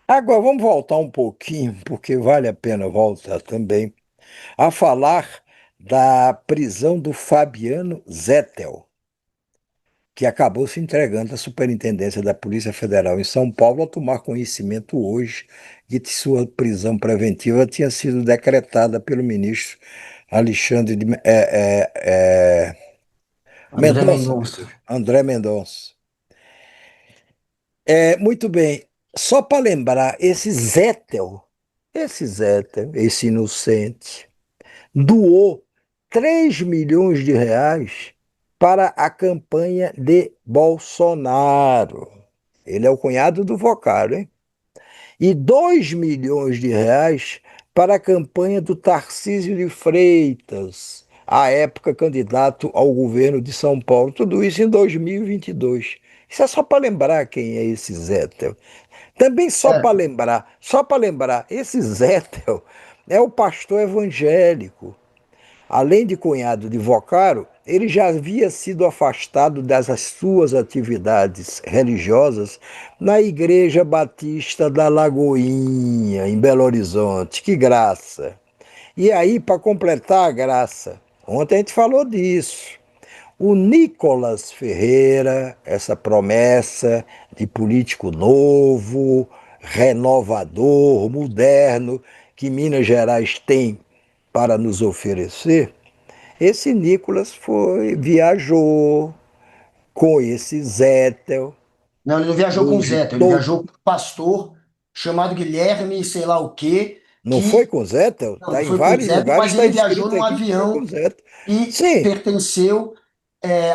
Agora vamos voltar um pouquinho, porque vale a pena voltar também, a falar da prisão do Fabiano Zettel, que acabou se entregando à Superintendência da Polícia Federal em São Paulo ao tomar conhecimento hoje de que sua prisão preventiva tinha sido decretada pelo ministro Alexandre André Mendonça, meu Mendonça. Deus, André Mendonça. Muito bem, só para lembrar, esse Zettel, esse inocente, doou 3 milhões de reais para a campanha de Bolsonaro. Ele é o cunhado do Vocário, hein? E 2 milhões de reais para a campanha do Tarcísio de Freitas, à época candidato ao governo de São Paulo. Tudo isso em 2022. Isso é só para lembrar quem é esse Zettel. Também É, só para lembrar, esse Zettel é o pastor evangélico. Além de cunhado de Vocário, ele já havia sido afastado das suas atividades religiosas na Igreja Batista da Lagoinha, em Belo Horizonte. Que graça! E aí, para completar a graça, ontem a gente falou disso. O Nicolas Ferreira, essa promessa de político novo, renovador, moderno, que Minas Gerais tem para nos oferecer, esse Nicolas viajou com esse Zettel, não, ele não viajou com o hoje Zé, ele todo. viajou com um pastor chamado Guilherme, sei lá o quê, Não foi que com o Zettel? não, não Está em foi com o vários Zé, lugares, mas está ele viajou escrito num aqui que foi com o avião Zettel. e Sim, pertenceu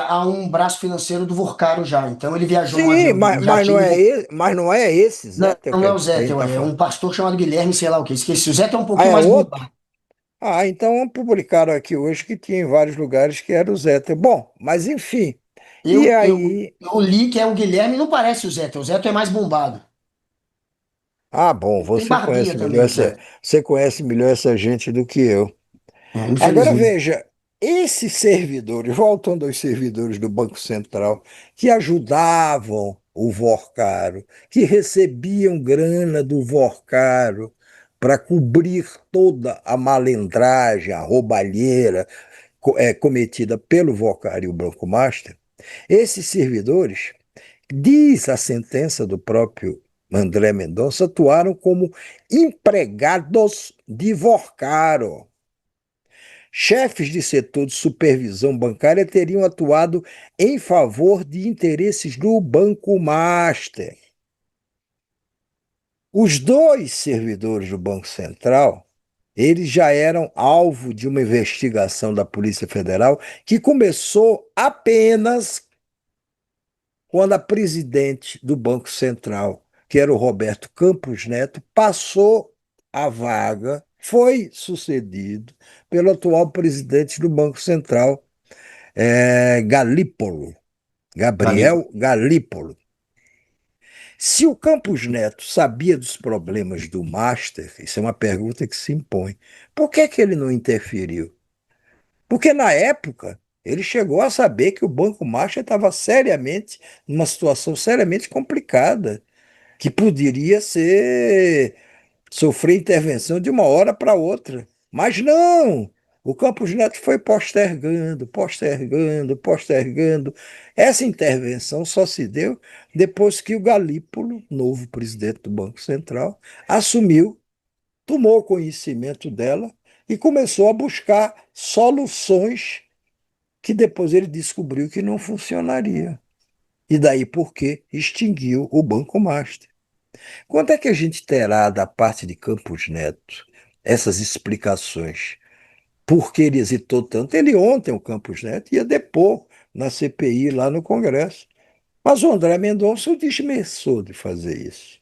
a um braço financeiro do Vorcaro já. Então ele viajou num sim, avião de jatinho. mas não é esse Não, Zettel não é o que a Zé, gente está é falando. um pastor chamado Guilherme, sei lá o quê. Esqueci. O Zé é um Ah, pouquinho é mais outro? bombado. Ah, então publicaram aqui hoje que tinha em vários lugares que era o Zettel. Bom, mas enfim. E aí. Eu li que é o Guilherme, não parece o Zé é mais bombado. Ah, bom, Ele tem barbinha também, o Zé. você conhece melhor essa gente do que eu. É, Agora infelizmente. veja, esses servidores, voltando aos servidores do Banco Central, que ajudavam o Vorcaro, que recebiam grana do Vorcaro para cobrir toda a malandragem, a roubalheira cometida pelo Vorcaro e o Banco Master, esses servidores, diz a sentença do próprio André Mendonça, atuaram como empregados de Vorcaro. Chefes de setor de supervisão bancária teriam atuado em favor de interesses do Banco Master. Os dois servidores do Banco Central, eles já eram alvo de uma investigação da Polícia Federal que começou apenas quando a presidente do Banco Central, que era o Roberto Campos Neto, passou a vaga, foi sucedido pelo atual presidente do Banco Central, Galípolo, Galípolo. Gabriel Galípolo. Se o Campos Neto sabia dos problemas do Master, isso é uma pergunta que se impõe, por que ele não interferiu? Porque na época ele chegou a saber que o Banco Master estava seriamente, numa situação seriamente complicada, que poderia sofrer intervenção de uma hora para outra. Mas não! O Campos Neto foi postergando, postergando, postergando. Essa intervenção só se deu depois que o Galípolo, novo presidente do Banco Central, assumiu, tomou conhecimento dela e começou a buscar soluções que depois ele descobriu que não funcionaria. E daí porque extinguiu o Banco Master. Quando é que a gente terá da parte de Campos Neto essas explicações? Por que ele hesitou tanto? Ele ontem, o Campos Neto, ia depor na CPI lá no Congresso. Mas o André Mendonça o dismissou de fazer isso.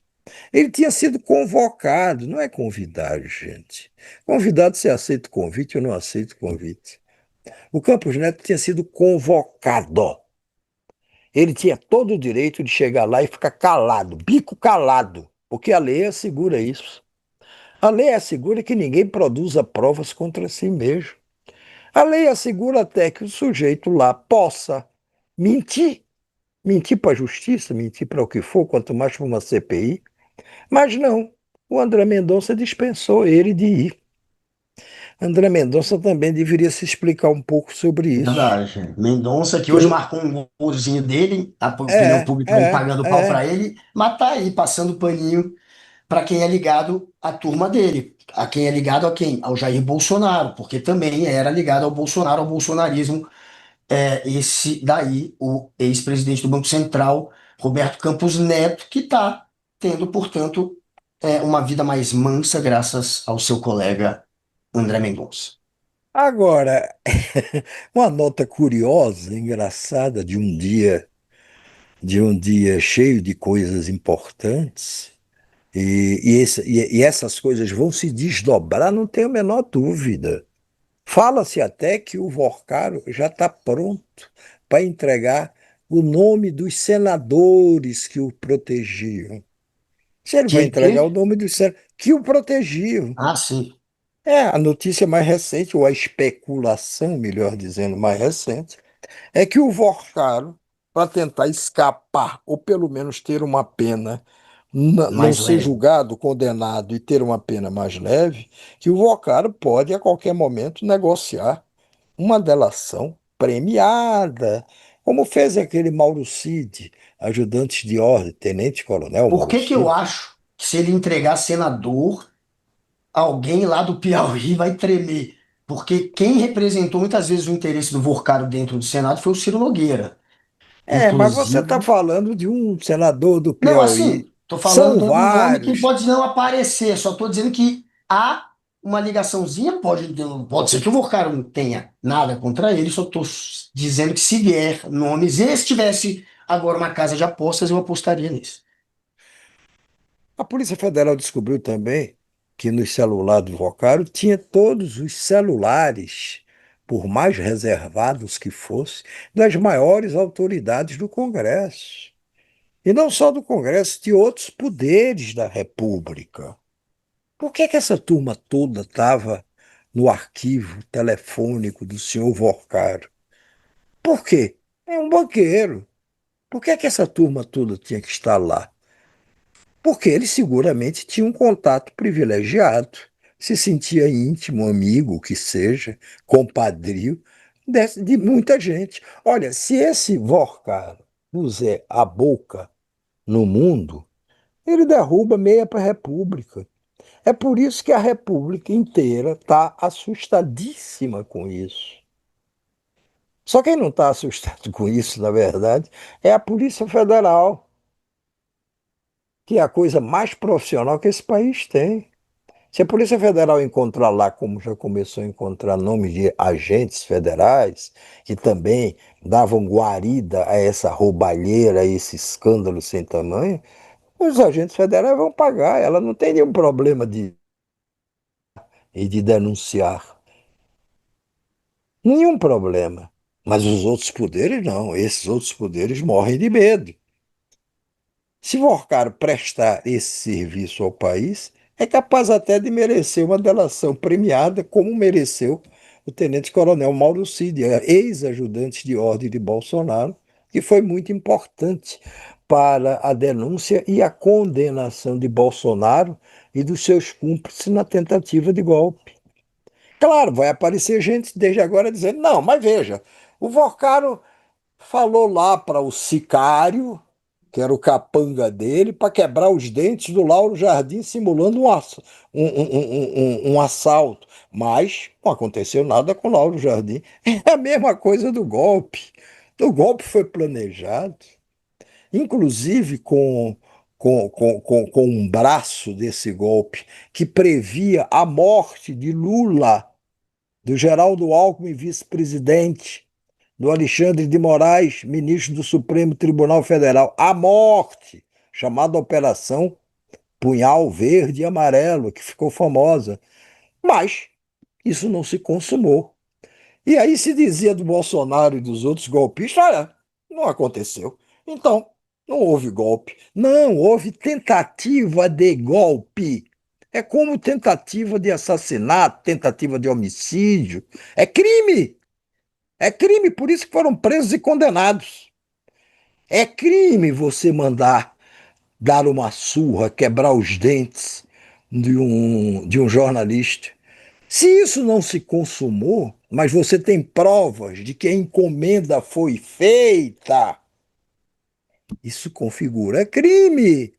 Ele tinha sido convocado, não é convidado, gente. Convidado, você aceita o convite ou não aceita o convite. O Campos Neto tinha sido convocado. Ele tinha todo o direito de chegar lá e ficar calado, bico calado, porque a lei assegura isso. A lei assegura que ninguém produza provas contra si mesmo. A lei assegura até que o sujeito lá possa mentir, mentir para a justiça, mentir para o que for, quanto mais para uma CPI. Mas não, o André Mendonça dispensou ele de ir. André Mendonça também deveria se explicar um pouco sobre isso. Verdade. Mendonça, que Que hoje eu, marcou um golzinho dele, a opinião é, pública aí é, pagando pau pra é. ele, mas tá aí passando paninho para quem é ligado à turma dele. A quem é ligado a quem? Ao Jair Bolsonaro, porque também era ligado ao Bolsonaro, ao bolsonarismo, esse daí, o ex-presidente do Banco Central, Roberto Campos Neto, que está tendo, portanto, uma vida mais mansa graças ao seu colega André Mendonça. Agora, uma nota curiosa, engraçada de um dia cheio de coisas importantes, e essas coisas vão se desdobrar, não tenho a menor dúvida. Fala-se até que o Vorcaro já está pronto para entregar o nome dos senadores que o protegiam. Se ele Que vai ele quê? entregar o nome dos senadores que o protegiam. Ah, sim. É, a notícia mais recente, ou a especulação, melhor dizendo, mais recente, é que o Vorcaro, para tentar escapar, ou pelo menos ter uma pena, não Mais ser leve. julgado, condenado e ter uma pena mais leve, que o Vorcaro pode a qualquer momento negociar uma delação premiada, como fez aquele Mauro Cid, ajudante de ordem, tenente-coronel Por Mauro que que eu Cid. acho que se ele entregar senador, alguém lá do Piauí vai tremer? Porque quem representou muitas vezes o interesse do Vorcaro dentro do Senado foi o Ciro Nogueira. É, mas você está Inclusive, falando de um senador do não, Piauí. assim, tô São falando um nome que vários. pode não aparecer, só tô dizendo que há uma ligaçãozinha, pode ser que o Vorcaro não tenha nada contra ele, só tô dizendo que se vier nomes, e se tivesse agora uma casa de apostas, eu apostaria nisso. A Polícia Federal descobriu também que no celular do Vocário tinha todos os celulares, por mais reservados que fossem, das maiores autoridades do Congresso. E não só do Congresso, de outros poderes da República. Por que que essa turma toda estava no arquivo telefônico do senhor Vocário? Por quê? É um banqueiro. Por que que essa turma toda tinha que estar lá? Porque ele seguramente tinha um contato privilegiado, se sentia íntimo, amigo, o que seja, compadrio de muita gente. Olha, se esse Vorcar puser a boca no mundo, ele derruba meia para a República. É por isso que a República inteira está assustadíssima com isso. Só quem não está assustado com isso, na verdade, é a Polícia Federal, que é a coisa mais profissional que esse país tem. Se a Polícia Federal encontrar lá, como já começou a encontrar nomes de agentes federais, que também davam guarida a essa roubalheira, a esse escândalo sem tamanho, os agentes federais vão pagar. Ela não tem nenhum problema de denunciar. Nenhum problema. Mas os outros poderes não. Esses outros poderes morrem de medo. Se Vorcaro prestar esse serviço ao país, é capaz até de merecer uma delação premiada, como mereceu o tenente-coronel Mauro Cid, ex-ajudante de ordem de Bolsonaro, que foi muito importante para a denúncia e a condenação de Bolsonaro e dos seus cúmplices na tentativa de golpe. Claro, vai aparecer gente desde agora dizendo: não, mas veja, o Vorcaro falou lá para o sicário, que era o capanga dele, para quebrar os dentes do Lauro Jardim, simulando um assalto. Mas não aconteceu nada com o Lauro Jardim. É a mesma coisa do golpe. O golpe foi planejado, inclusive com um braço desse golpe que previa a morte de Lula, do Geraldo Alckmin, vice-presidente, do Alexandre de Moraes, ministro do Supremo Tribunal Federal, a morte, chamada Operação Punhal Verde e Amarelo, que ficou famosa. Mas isso não se consumou. E aí se dizia do Bolsonaro e dos outros golpistas: olha, não aconteceu. Então, não houve golpe. Não, houve tentativa de golpe. É como tentativa de assassinato, tentativa de homicídio. É crime. É crime, por isso que foram presos e condenados. É crime você mandar dar uma surra, quebrar os dentes de um jornalista. Se isso não se consumou, mas você tem provas de que a encomenda foi feita, isso configura crime.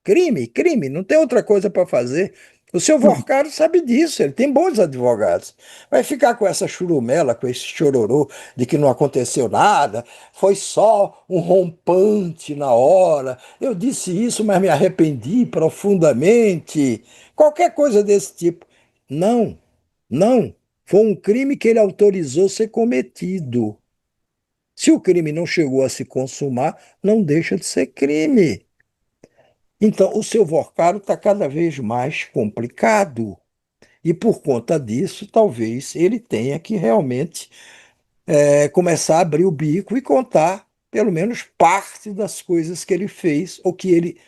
Crime, crime, não tem outra coisa para fazer. O seu Vorcaro sabe disso, ele tem bons advogados. Vai ficar com essa churumela, com esse chororô de que não aconteceu nada, foi só um rompante na hora. Eu disse isso, mas me arrependi profundamente. Qualquer coisa desse tipo. Não, não. Foi um crime que ele autorizou ser cometido. Se o crime não chegou a se consumar, não deixa de ser crime. Então, o seu Vorcaro está cada vez mais complicado. E por conta disso, talvez ele tenha que realmente começar a abrir o bico e contar pelo menos parte das coisas que ele fez, ou que ele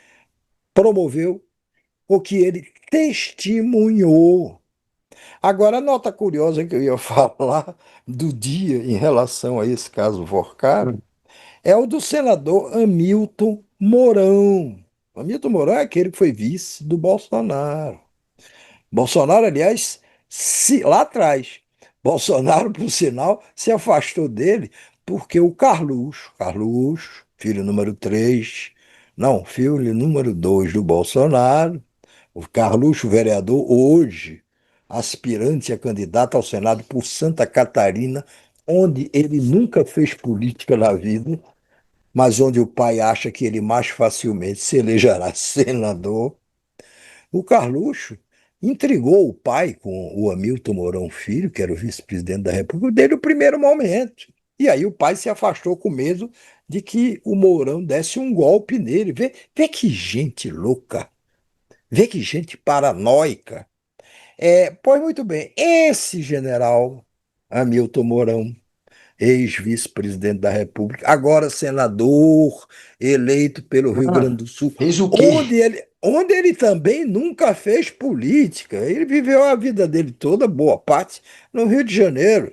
promoveu, ou que ele testemunhou. Agora, a nota curiosa que eu ia falar do dia em relação a esse caso Vorcaro é o do senador Hamilton Mourão. Hamilton Mourão é aquele que foi vice do Bolsonaro. Bolsonaro, aliás, lá atrás, Bolsonaro, por sinal, se afastou dele porque o Carluxo, filho número 3, não, filho número 2 do Bolsonaro, o Carluxo, vereador, hoje, aspirante a candidato ao Senado por Santa Catarina, onde ele nunca fez política na vida, mas onde o pai acha que ele mais facilmente se elegerá senador. O Carluxo intrigou o pai com o Hamilton Mourão Filho, que era o vice-presidente da República, desde o primeiro momento. E aí o pai se afastou com medo de que o Mourão desse um golpe nele. Vê que gente louca, vê que gente paranoica. Pois muito bem, esse general Hamilton Mourão, ex-vice-presidente da República, agora senador, eleito pelo Rio Grande Ah, do Sul, fez o onde quê? ele também nunca fez política. Ele viveu a vida dele toda, boa parte, no Rio de Janeiro.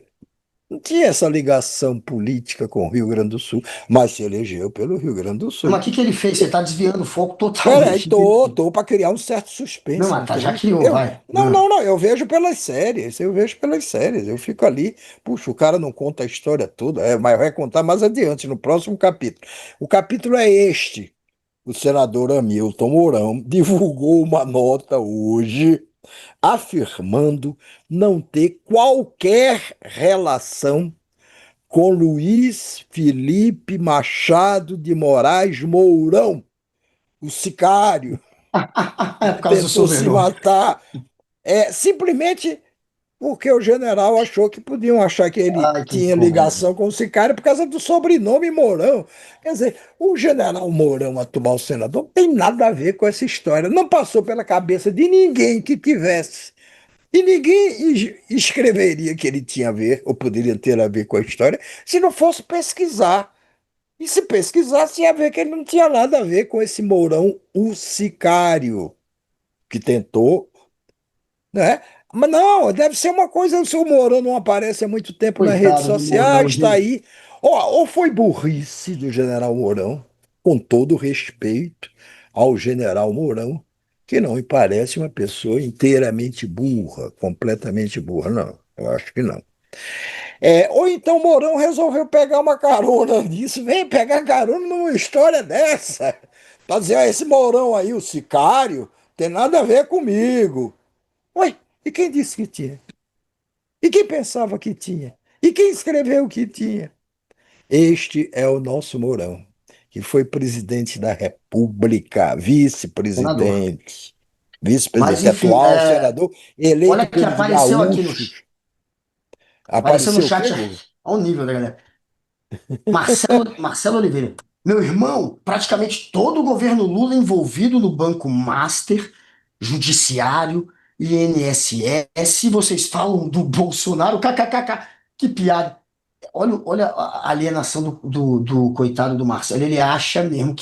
Não tinha essa ligação política com o Rio Grande do Sul, mas se elegeu pelo Rio Grande do Mas o Sul. que que ele fez? Você está desviando o foco Peraí, totalmente. tô para criar um certo Não, suspense, mas não tá, já criei. criou, vai. Não, não, não, eu vejo pelas séries, eu fico ali, puxa, o cara não conta a história toda, mas vai contar mais adiante, no próximo capítulo. O capítulo é este. O senador Hamilton Mourão divulgou uma nota hoje afirmando não ter qualquer relação com Luiz Felipe Machado de Moraes Mourão, o sicário É por que causa do tentou se sobrenome. matar. Simplesmente porque o general achou que podiam achar que ele Ai, que tinha comédia. ligação com o sicário por causa do sobrenome Mourão. Quer dizer, o general Mourão, atual senador, não tem nada a ver com essa história. Não passou pela cabeça de ninguém que tivesse. E ninguém escreveria que ele tinha a ver, ou poderia ter a ver com a história, se não fosse pesquisar. E se pesquisasse, ia ver que ele não tinha nada a ver com esse Mourão, o sicário, que tentou, né? Mas não, deve ser uma coisa, o seu Mourão não aparece há muito tempo nas redes Coitado do Mourão, sociais, está gente. aí. Ou foi burrice do general Mourão, com todo respeito ao general Mourão, que não me parece uma pessoa inteiramente burra, completamente burra, não. Eu acho que não. Ou então Mourão resolveu pegar uma carona nisso, vem pegar carona numa história dessa. Pra dizer, esse Mourão aí, o sicário, tem nada a ver comigo. Ué, e quem disse que tinha? E quem pensava que tinha? E quem escreveu que tinha? Este é o nosso Mourão, que foi presidente da República, Senador. Mas, vice-presidente enfim, atual, senador, eleito olha que pelos apareceu aqui no, gaúchos. apareceu no Apareceu o chat. quê, Guga? Olha o nível da galera. Marcelo Oliveira. Meu irmão, praticamente todo o governo Lula envolvido no Banco Master, Judiciário, INSS. Vocês falam do Bolsonaro, kkkk. Que piada. Olha a alienação do coitado do Marcelo. Ele acha mesmo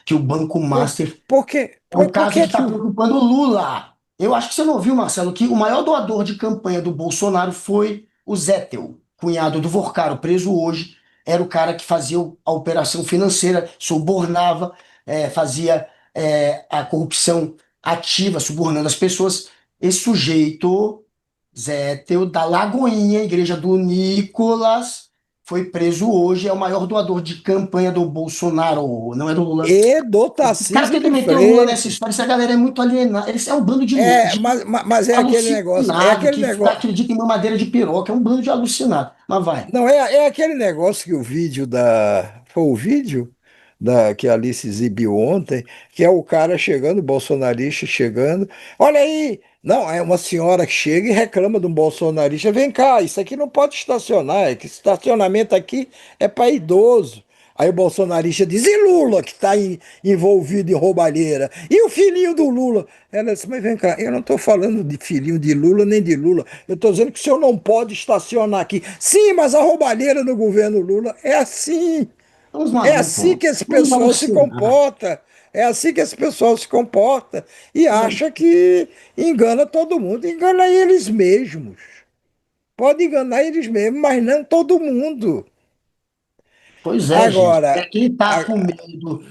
que o Banco Por, Master por quê? é um Por caso que que está que preocupando o Lula. Eu acho que você não ouviu, Marcelo, que o maior doador de campanha do Bolsonaro foi o Zétel, cunhado do Vorcaro, preso hoje. Era o cara que fazia a operação financeira, subornava. fazia a corrupção ativa, subornando as pessoas. Esse sujeito, Zéteo, da Lagoinha, igreja do Nicolas, foi preso hoje, é o maior doador de campanha do Bolsonaro, não é do Lula. E do Os caras Tarcísio tentam de meter o Lula nessa Freitas. história, essa galera é muito alienada. Eles é um bando de louco, É, gente mas é alucinado, aquele que negócio. acredita em mamadeira de piroca, é um bando de alucinado. Mas vai. Não, é aquele negócio que o vídeo da. Foi o vídeo que a Alice exibiu ontem, que é o cara chegando, o bolsonarista chegando. Olha aí! Não, é uma senhora que chega e reclama de um bolsonarista. Vem cá, isso aqui não pode estacionar, é que estacionamento aqui é para idoso. Aí o bolsonarista diz: e Lula, que está envolvido em roubalheira? E o filhinho do Lula? Ela disse: mas vem cá, eu não estou falando de filhinho de Lula nem de Lula. Eu estou dizendo que o senhor não pode estacionar aqui. Sim, mas a roubalheira no governo Lula é assim. Estamos É malucos, assim que esse vamos pessoal se alucinar. comporta. É assim que esse pessoal se comporta e acha que engana todo mundo. Engana eles mesmos. Pode enganar eles mesmos, mas não todo mundo. Pois é, gente. É Agora, quem está com a- medo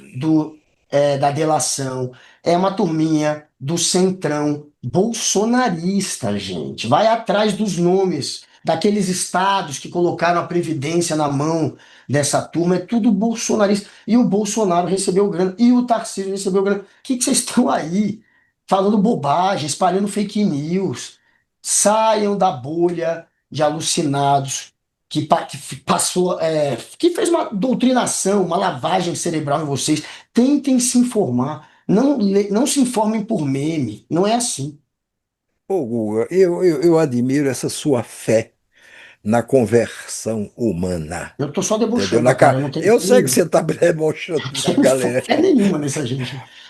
da delação é uma turminha do centrão bolsonarista, gente. Vai atrás dos nomes daqueles estados que colocaram a Previdência na mão dessa turma. É tudo bolsonarista. E o Bolsonaro recebeu grana. E o Tarcísio recebeu grana. O que que vocês estão aí falando bobagem, espalhando fake news? Saiam da bolha de alucinados que passou, que fez uma doutrinação, uma lavagem cerebral em vocês. Tentem se informar. Não, não se informem por meme. Não é assim. ô, Guga, eu admiro essa sua fé na conversão humana. Eu tô só Entendeu? debochando, cara. Eu não tenho Eu fé sei que nenhuma. você está debochando Não da tenho galera. fé nenhuma nessa gente.